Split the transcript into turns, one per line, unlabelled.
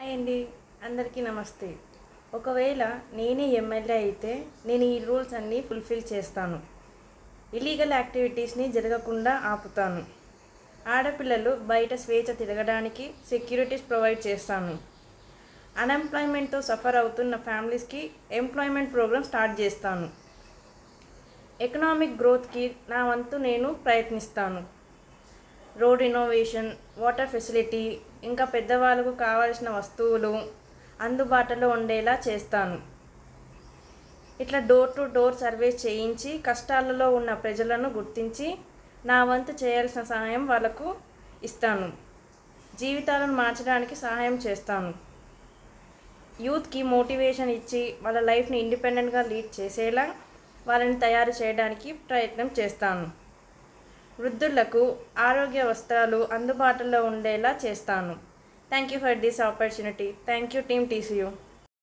Hi అండి, అందరికీ నమస్తే. ఒకవేళ నేనే ఎమ్మెల్యే అయితే నేను ఈ రూల్స్ అన్నీ ఫుల్ఫిల్ చేస్తాను. ఇల్లీగల్ యాక్టివిటీస్ని జరగకుండా ఆపుతాను. ఆడపిల్లలు బయట స్వేచ్ఛ తిరగడానికి సెక్యూరిటీస్ ప్రొవైడ్ చేస్తాను. అన్ఎంప్లాయ్మెంట్తో సఫర్ అవుతున్న ఫ్యామిలీస్కి ఎంప్లాయ్మెంట్ ప్రోగ్రామ్ స్టార్ట్ చేస్తాను. ఎకనామిక్ గ్రోత్కి నా వంతు నేను ప్రయత్నిస్తాను. రోడ్ ఇన్నోవేషన్, వాటర్ ఫెసిలిటీ, ఇంకా పెద్దవాళ్ళకు కావాల్సిన వస్తువులు అందుబాటులో ఉండేలా చేస్తాను. ఇట్లా డోర్ టు డోర్ సర్వేస్ చేయించి కష్టాలలో ఉన్న ప్రజలను గుర్తించి నా వంతు చేయాల్సిన సహాయం వాళ్ళకు ఇస్తాను. జీవితాలను మార్చడానికి సహాయం చేస్తాను. యూత్కి మోటివేషన్ ఇచ్చి వాళ్ళ లైఫ్ని ఇండిపెండెంట్గా లీడ్ చేసేలా వాళ్ళని తయారు చేయడానికి ప్రయత్నం చేస్తాను. వృద్ధులకు ఆరోగ్య వస్త్రాలు అందుబాటులో ఉండేలా చేస్తాను. Thank you for this opportunity. Thank you team TCU.